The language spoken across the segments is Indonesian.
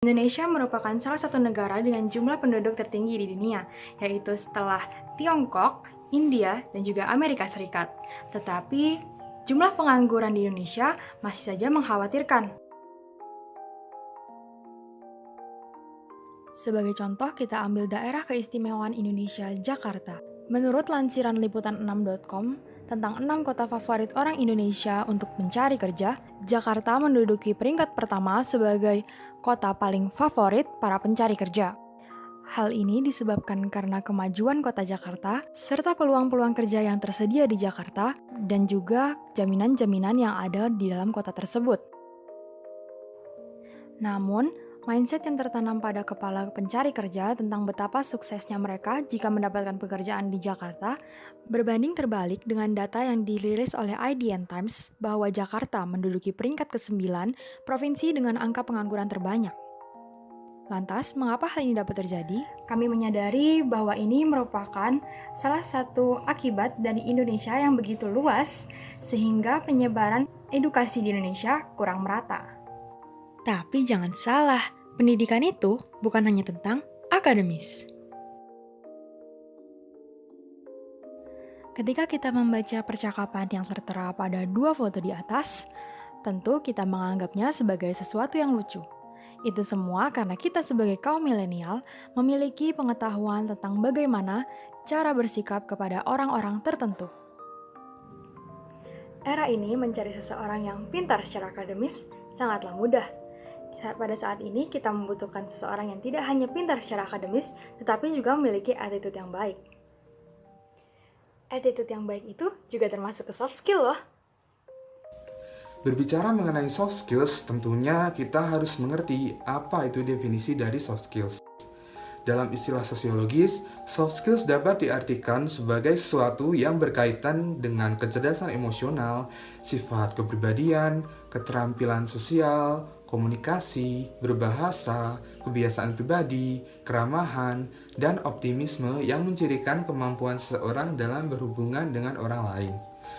Indonesia merupakan salah satu negara dengan jumlah penduduk tertinggi di dunia, yaitu setelah Tiongkok, India, dan juga Amerika Serikat. Tetapi, jumlah pengangguran di Indonesia masih saja mengkhawatirkan. Sebagai contoh, kita ambil daerah keistimewaan Indonesia, Jakarta. Menurut lansiran liputan6.com, tentang 6 kota favorit orang Indonesia untuk mencari kerja, Jakarta menduduki peringkat pertama sebagai kota paling favorit para pencari kerja. Hal ini disebabkan karena kemajuan kota Jakarta, serta peluang-peluang kerja yang tersedia di Jakarta, dan juga jaminan-jaminan yang ada di dalam kota tersebut. Namun, mindset yang tertanam pada kepala pencari kerja tentang betapa suksesnya mereka jika mendapatkan pekerjaan di Jakarta berbanding terbalik dengan data yang dirilis oleh IDN Times bahwa Jakarta menduduki peringkat ke-9 provinsi dengan angka pengangguran terbanyak. Lantas, mengapa hal ini dapat terjadi? Kami menyadari bahwa ini merupakan salah satu akibat dari Indonesia yang begitu luas sehingga penyebaran edukasi di Indonesia kurang merata. Tapi jangan salah, pendidikan itu bukan hanya tentang akademis. Ketika kita membaca percakapan yang tertera pada 2 foto di atas, tentu kita menganggapnya sebagai sesuatu yang lucu. Itu semua karena kita sebagai kaum milenial memiliki pengetahuan tentang bagaimana cara bersikap kepada orang-orang tertentu. Era ini mencari seseorang yang pintar secara akademis sangatlah mudah. Pada saat ini kita membutuhkan seseorang yang tidak hanya pintar secara akademis, tetapi juga memiliki attitude yang baik. Attitude yang baik itu juga termasuk ke soft skill loh. Berbicara mengenai soft skills, tentunya kita harus mengerti apa itu definisi dari soft skills. Dalam istilah sosiologis, soft skills dapat diartikan sebagai sesuatu yang berkaitan dengan kecerdasan emosional, sifat kepribadian, keterampilan sosial, komunikasi, berbahasa, kebiasaan pribadi, keramahan, dan optimisme yang mencirikan kemampuan seseorang dalam berhubungan dengan orang lain.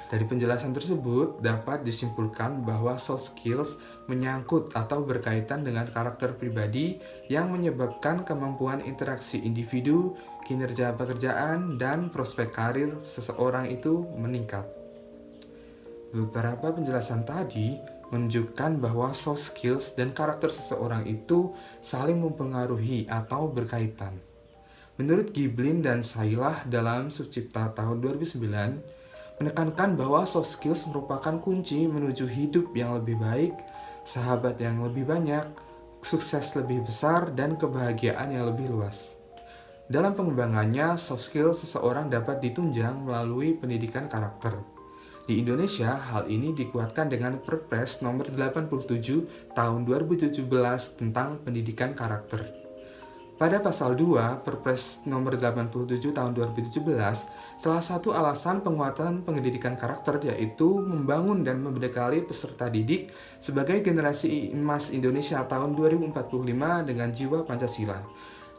Dari penjelasan tersebut, dapat disimpulkan bahwa soft skills menyangkut atau berkaitan dengan karakter pribadi yang menyebabkan kemampuan interaksi individu, kinerja pekerjaan, dan prospek karir seseorang itu meningkat. Beberapa penjelasan tadi menunjukkan bahwa soft skills dan karakter seseorang itu saling mempengaruhi atau berkaitan. Menurut Giblin dan Sailah dalam Sucipta tahun 2009, menekankan bahwa soft skills merupakan kunci menuju hidup yang lebih baik, sahabat yang lebih banyak, sukses lebih besar, dan kebahagiaan yang lebih luas. Dalam pengembangannya, soft skills seseorang dapat ditunjang melalui pendidikan karakter. Di Indonesia, hal ini dikuatkan dengan Perpres nomor 87 tahun 2017 tentang pendidikan karakter. Pada pasal 2 Perpres nomor 87 tahun 2017, salah satu alasan penguatan pendidikan karakter yaitu membangun dan membekali peserta didik sebagai generasi emas Indonesia tahun 2045 dengan jiwa Pancasila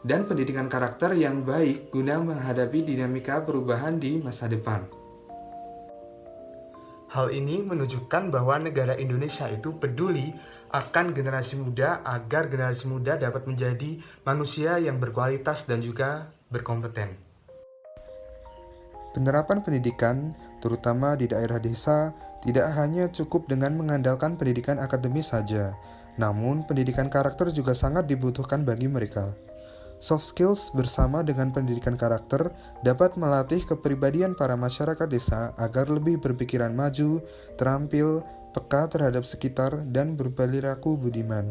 dan pendidikan karakter yang baik guna menghadapi dinamika perubahan di masa depan. Hal ini menunjukkan bahwa negara Indonesia itu peduli akan generasi muda agar generasi muda dapat menjadi manusia yang berkualitas dan juga berkompeten. Penerapan pendidikan, terutama di daerah desa, tidak hanya cukup dengan mengandalkan pendidikan akademis saja, namun pendidikan karakter juga sangat dibutuhkan bagi mereka. Soft skills bersama dengan pendidikan karakter dapat melatih kepribadian para masyarakat desa agar lebih berpikiran maju, terampil, peka terhadap sekitar, dan berperilaku budiman.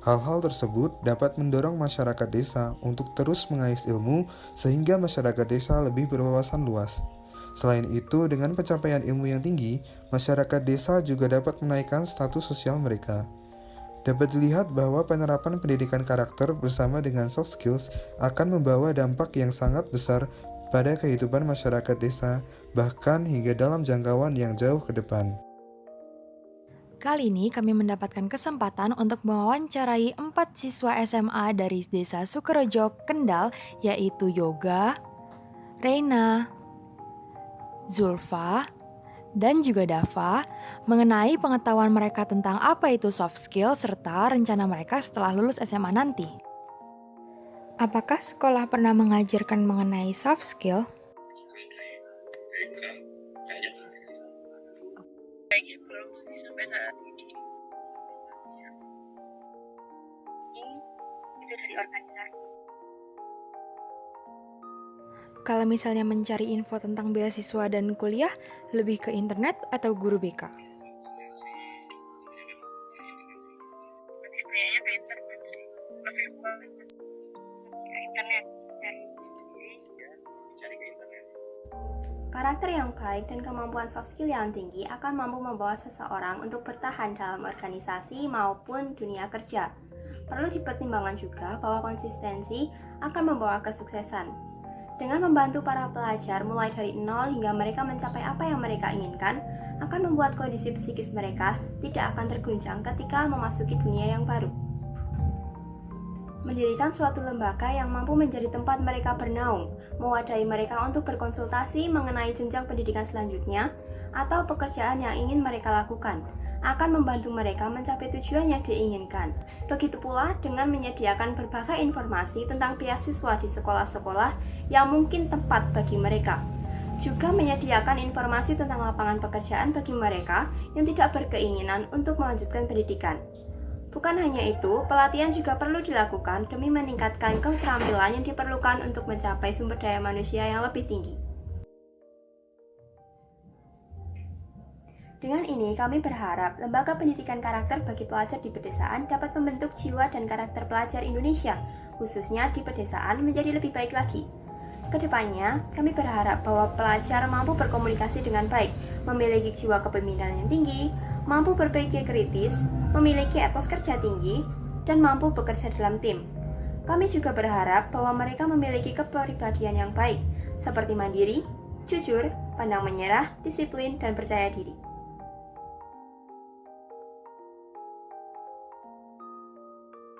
Hal-hal tersebut dapat mendorong masyarakat desa untuk terus mengais ilmu sehingga masyarakat desa lebih berwawasan luas. Selain itu, dengan pencapaian ilmu yang tinggi, masyarakat desa juga dapat menaikkan status sosial mereka. Dapat dilihat bahwa penerapan pendidikan karakter bersama dengan soft skills akan membawa dampak yang sangat besar pada kehidupan masyarakat desa, bahkan hingga dalam jangkauan yang jauh ke depan. Kali ini kami mendapatkan kesempatan untuk mewawancarai 4 siswa SMA dari Desa Sukorejo, Kendal, yaitu Yoga, Reina, Zulfa, dan juga Dava mengenai pengetahuan mereka tentang apa itu soft skill serta rencana mereka setelah lulus SMA nanti. Apakah sekolah pernah mengajarkan mengenai soft skill? Kayaknya belum sih sampai saat ini. Itu dari organisasi. Kalau misalnya mencari info tentang beasiswa dan kuliah, lebih ke internet atau guru BK? Lebih kayaknya ke internet sih. Lebih bagus ke internet dari sendiri ya, cari ke internet. Karakter yang baik dan kemampuan soft skill yang tinggi akan mampu membawa seseorang untuk bertahan dalam organisasi maupun dunia kerja. Perlu dipertimbangkan juga bahwa konsistensi akan membawa kesuksesan. Dengan membantu para pelajar mulai dari nol hingga mereka mencapai apa yang mereka inginkan, akan membuat kondisi psikis mereka tidak akan terguncang ketika memasuki dunia yang baru. Mendirikan suatu lembaga yang mampu menjadi tempat mereka bernaung, mewadahi mereka untuk berkonsultasi mengenai jenjang pendidikan selanjutnya atau pekerjaan yang ingin mereka lakukan, akan membantu mereka mencapai tujuan yang diinginkan. Begitu pula dengan menyediakan berbagai informasi tentang beasiswa di sekolah-sekolah yang mungkin tepat bagi mereka. Juga menyediakan informasi tentang lapangan pekerjaan bagi mereka yang tidak berkeinginan untuk melanjutkan pendidikan. Bukan hanya itu, pelatihan juga perlu dilakukan demi meningkatkan keterampilan yang diperlukan untuk mencapai sumber daya manusia yang lebih tinggi. Dengan ini, kami berharap lembaga pendidikan karakter bagi pelajar di pedesaan dapat membentuk jiwa dan karakter pelajar Indonesia, khususnya di pedesaan, menjadi lebih baik lagi. Kedepannya, kami berharap bahwa pelajar mampu berkomunikasi dengan baik, memiliki jiwa kepemimpinan yang tinggi, mampu berpikir kritis, memiliki etos kerja tinggi, dan mampu bekerja dalam tim. Kami juga berharap bahwa mereka memiliki kepribadian yang baik, seperti mandiri, jujur, pandang menyerah, disiplin, dan percaya diri.